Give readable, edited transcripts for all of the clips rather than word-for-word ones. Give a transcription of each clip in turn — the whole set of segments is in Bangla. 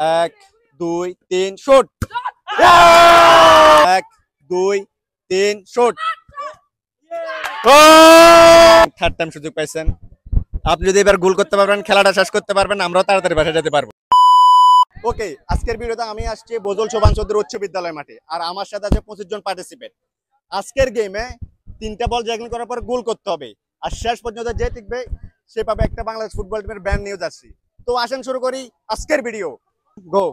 এক দুই তিন শুট। এক দুই তিন শুট। থার্ড টাইম সুযোগ পাইছেন। আপনি যদি এবার গোল করতে পারবেন, খেলাটা শেষ করতে পারবেন, আমরাও তাড়াতাড়ি বাসায় যেতে পারবো। ওকে, আজকের ভিডিওতে আমি আসছি বজল শোভান চৌধুরী উচ্চ বিদ্যালয় মাঠে, আর আমার সাথে আছে 25 জন পার্টিসিপেট। আজকের গেমে 3টা বল জ্যাগলিং করার পর গোল করতে হবে, আর শেষ পর্যন্ত যে টিকবে সে পাবে একটা বাংলাদেশ ফুটবল টিমের ব্র্যান্ড নিউ জার্সি। তো আসেন শুরু করি আজকের ভিডিও। গো।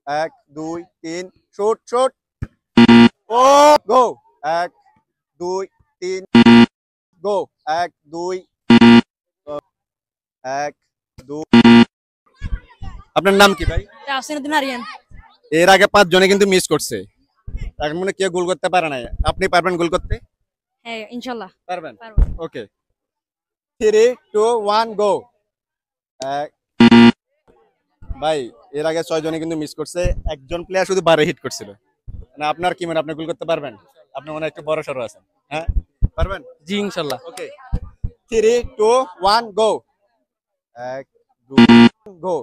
1 2 3 শুট শুট। ও গো। 1 2 3 গো। 1 2 1 2। আপনার নাম কি ভাই? তাহসিনুদ্দিন আরিয়ান। এর আগে 5 জনে কিন্তু মিস করছে, এখন মনে কেউ গোল করতে পারে না। আপনি পারবেন গোল করতে? হ্যাঁ ইনশাআল্লাহ পারবেন। পারবো। ওকে, 3 2 1 গো। ভাই এর আগে 6 জনে কিন্তু মিস করছে, একজন প্লেয়ার শুধু 12 হিট করছিল। মানে আপনার কি মনে, আপনি গোল করতে পারবেন? আপনি মনে হয় একটু বড় সরো আছেন। হ্যাঁ পারবেন? জি ইনশাআল্লাহ। ওকে, 3 2 1 গো। 1 2 গো।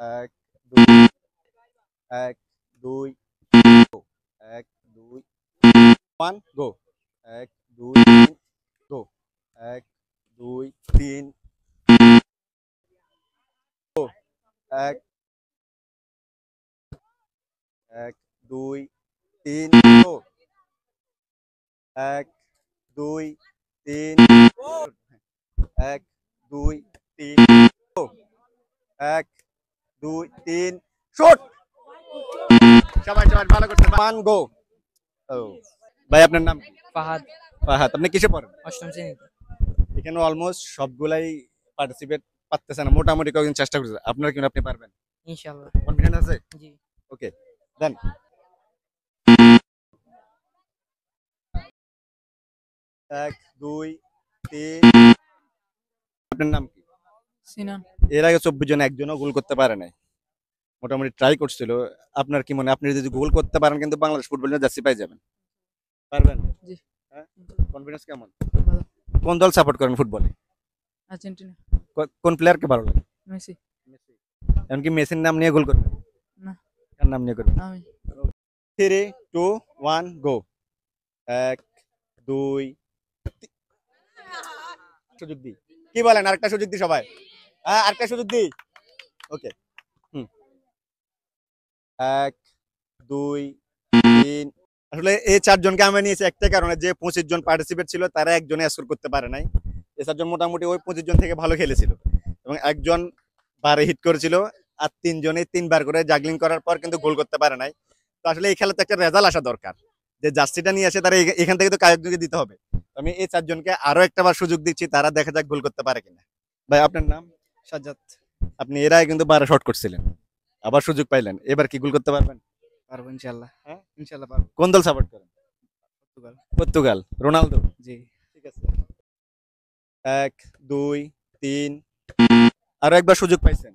1 2 1 2 গো। 1 2 1 গো। 1 2 3 গো। 1 2 3 গো। 1 1 2 3 গো। 1 2 3 1 2 3 গো। 1 2 3 শুট। সবাই সবাই ভালো করতে। 1 গো। ও ভাই আপনার নাম কি? ফাহাদ। ফাহাদ। আপনি কিসে পড়েন? 8ম শ্রেণীতে। এখানে অলমোস্ট সবগুলাই পার্টিসিপেট পারতেছে না, মোটামুটি কয়েকজন চেষ্টা করছে। আপনার কি আপনি পারবেন? ইনশাআল্লাহ। কনফিডেন্ট আছে? জি। ওকে দেন। 1 2 3। আপনার নাম কি? সিনান। এর আগে 24 জন একজনও গোল করতে পারে নাই, মোটামুটি ট্রাই করছিল। আপনার কি মনে, আপনি যদি গোল করতে পারেন কিন্তু বাংলাদেশ ফুটবলের জার্সি পাই যাবেন? পারবেন? জি। হ্যাঁ, কনফিডেন্স কেমন? ভালো। কোন দল সাপোর্ট করেন ফুটবলে? আর্জেন্টিনা। কোন প্লেয়ারকে ভালো লাগে? মেসি। মেসি। এমনকি মেসির নাম নিয়ে গোল করবেন? না। কার নাম নিয়ে করবেন? আমি। 3 2 1 গো। 1 2 সুযোগ দিই, কি বলেন? আরেকটা সুযোগ দিই সবাই। হ্যাঁ আরেকটা সুযোগ দিই। ওকে, 1 2 3। আসলে এই 4 জনকে আমরা নিয়েছি একটা কারণে, যে 25 জন পার্টিসিপেট ছিল তারা একজনে স্কোর করতে পারে নাই। এই 4 জন মোটামুটি ওই 25 জন থেকে ভালো খেলেছিল, এবং একজন 12 হিট করেছিল, আর 3 জনে 3বার করে জাগলিং করার পর কিন্তু গোল করতে পারে নাই। তো আসলে এই খেলাতে একটা রেজাল্ট আসা দরকার, যে জার্সিটা নিয়ে আসে তারা এখান থেকে তো কায়কজনকে দিতে হবে। আমি এই 4 জনকে আরো একটা বার সুযোগ দিচ্ছি, তারা দেখা যাক গোল করতে পারে কিনা। ভাই আপনার নাম? সাজ্জাদ। আপনি এর আগে কিন্তু 12 শট করছিলেন, আবার সুযোগ পাইলেন, এবার কি গোল করতে পারবেন? পারবো ইনশাআল্লাহ। হ্যাঁ ইনশাআল্লাহ পারবো। কোন দল সাপোর্ট করেন? পর্তুগাল। Portugal, Ronaldo. জি। ঠিক আছে, 1 2 3। আরো একবার সুযোগ পাইছেন,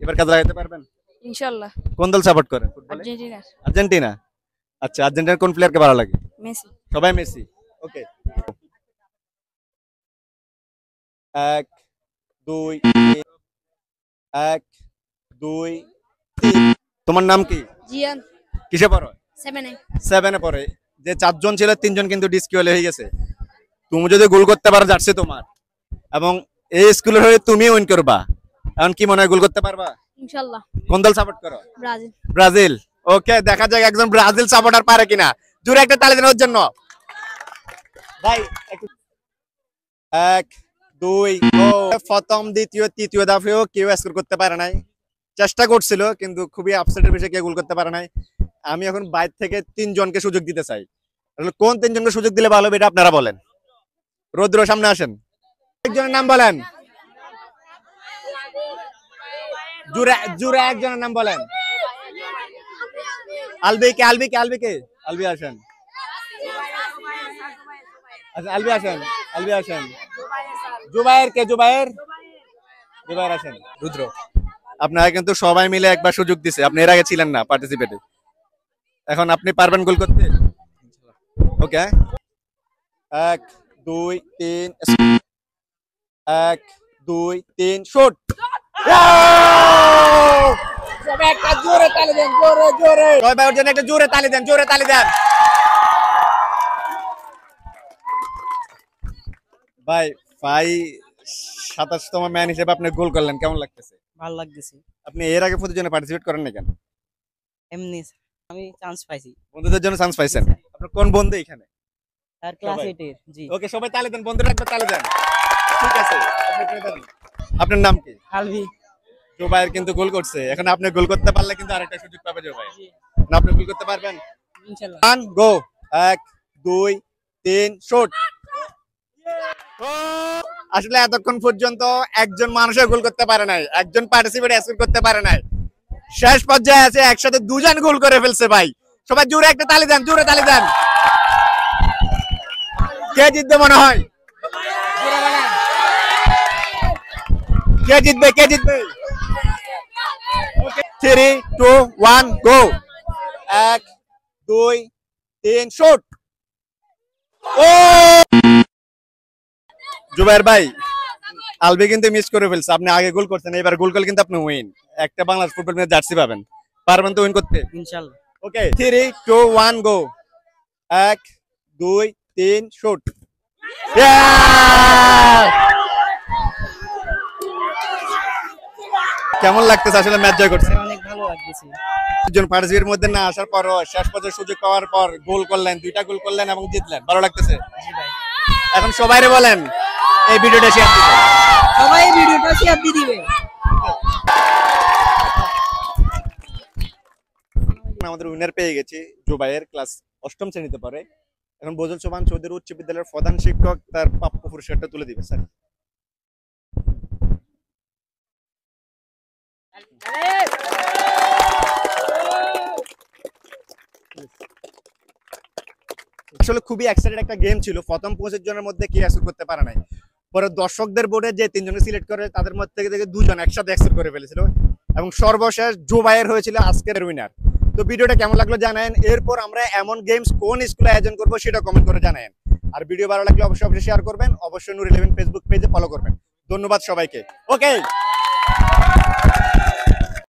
এবার কাজে লাগাতে পারবেন? ইনশাআল্লাহ। কোন দল সাপোর্ট করেন ফুটবলে? আর্জেন্টিনা। আর্জেন্টিনা। আচ্ছা, আর্জেন্টিনার কোন প্লেয়ারকে ভালো লাগে? মেসি। সবাই মেসি। ওকে, 1 2 3 1 2 3। তোমার নাম কি? জিয়ান। কিসে পড়ো? 7 এ। 7 এ পড়ে। যে 4 জন ছিল 3 জন কিন্তু ডিসকিউয়াল হয়ে গেছে। তুমি যদি গোল করতে পারো জার্সি তোমার, এবং এই স্কুলের হয়ে তুমি উইন করবা। এখন কি মনে হয় গোল করতে পারবা? ইনশাআল্লাহ। কোন দল সাপোর্ট করো? ব্রাজিল। ব্রাজিল। ওকে, দেখা যাক একজন ব্রাজিল সাপোর্টার পারে কিনা। জোরে একটা তালি দেন ওর জন্য ভাই। 1 2 ও প্রথম দ্বিতীয় তৃতীয় দফায়ও কেউ স্কোর করতে পারে নাই, চেষ্টা করছিল কিন্তু খুবই আপসেটের বিষয়ে কেউ গোল করতে পারে নাই। আমি এখন বাইরে থেকে 3 জনকে সুযোগ দিতে চাই। আসলে কোন 3 জনকে সুযোগ দিলে ভালো হবে এটা আপনারা বলেন। রৌদ্র সামনে আসেন, একজনের নাম বলেন। জুরে জুরে একজনের নাম বলেন। আলবি আসেন। আচ্ছা আলবি আসেন। জুবায়ের আসেন। রুদ্র। আপনারা কিন্তু সবাই মিলে একবার সুযোগ দিছে, আপনি এর আগে ছিলেন না পার্টিসিপেটে, এখন আপনি পারবেন গোল করতে? ওকে, 1 2 3 1 2 3 শুট। সবাই একটা জোরে তালি দেন, জোরে জোরে। জয় ভাইয়ের জন্য একটা জোরে তালি দেন, জোরে তালি দেন। ভাই ভাই 27তম ম্যান হিসেবে আপনি গোল করলেন, কেমন লাগতেছে? ভালো লাগতেছে। আপনি এর আগে প্রতিযোগিতায় পার্টিসিপেট করেন না কেন? এমনি আমি চান্স পাইছি। বন্ধুদের জন্য চান্স পাইছেন? আপনার কোন বন্ধু এখানে? আর ক্লাস সবাই? 8 এর। জি। ওকে, সবাই তালি দেন, বন্ধুরা একবার তালি দেন। ঠিক আছে, আপনি একটু দাঁড়ান। আপনার নাম কি? আলভি। জোবাইর কিন্তু গোল করছে, এখন আপনি গোল করতে পারলে কিন্তু আরেকটা সুযোগ পাবে জোবাই। না, আপনি গোল করতে পারবেন? ইনশাআল্লাহ। 1 গো, 1 2 3 শুট। আসলে এতক্ষণ পর্যন্ত একজন মানুষও গোল করতে পারে নাই, একজন পার্টিসিপেট স্কোর করতে পারে নাই। শেষ পর্যায়ে আছে একসাথে দুজন গোল করে ফেলছে ভাই। সবাই জোরে একটা তালি দেন, জোরে তালি দেন। কে জিতবে মনে হয়? কে জিতবে, কে জিতবে? 3 2 1 গো। 1 2 3 শুট। ও জুবাইর ভাই, আলবি কিন্তু মিস করে ফেলছে, আপনি আগে গোল করছেন, এবার গোল করলে কিন্তু আপনি উইন, একটা বাংলাদেশ ফুটবল ম্যাচ জার্সি পাবেন। পারবেন তো উইন করতে? ইনশাআল্লাহ। ওকে, 3 2 1 গো। 1 2 3 শুট। কেমন লাগতেছে আসলে ম্যাচ জয় করছে? অনেক ভালো লাগতেছে। দুজন পার্টিসিপেন্টের মধ্যে না আসার পরও শেষ পর্যন্ত সুযোগ পাওয়ার পর গোল করলেন, দুইটা গোল করলেন এবং জিতলেন, ভালো লাগতেছে? জি ভাই। এখন সবাইরে বলেন এই ভিডিওটা শেয়ার দিতে। সবাই ভিডিওটা শেয়ার দিয়ে দিবে। আমাদের উইনার পেয়ে গেছি, জুবাইর, ক্লাস 8ম শ্রেণীতে পড়ে। এখন বজল সোবান চৌধুরী উচ্চ বিদ্যালয়ের প্রধান শিক্ষক তার প্রাপ্য পুরস্কারটা তুলে দিবে। স্যার, আসলে খুবই এক্সাইটেড একটা গেম ছিল। প্রথম 25 জনের মধ্যে কি অ্যাকসেপ্ট করতে পারে নাই, পরে দর্শকদের বোর্ডে যে 3 জনকে সিলেক্ট করে তাদের মধ্যে থেকে 2 জন একসাথে অ্যাকসেপ্ট করে ফেলেছিল এবং সর্বশেষ জুবাইর হয়েছিল আজকের উইনার। তো ভিডিওটা কেমন লাগলো জানায়েন। এরপর আমরা এমন গেমস কোন স্কুলে আয়োজন করব সেটা কমেন্ট করে জানায়েন। আর ভিডিও ভালো লাগলে অবশ্যই শেয়ার করবেন, অবশ্যই নূর 11 ফেসবুক পেজে ফলো করবেন। ধন্যবাদ সবাইকে। ওকে।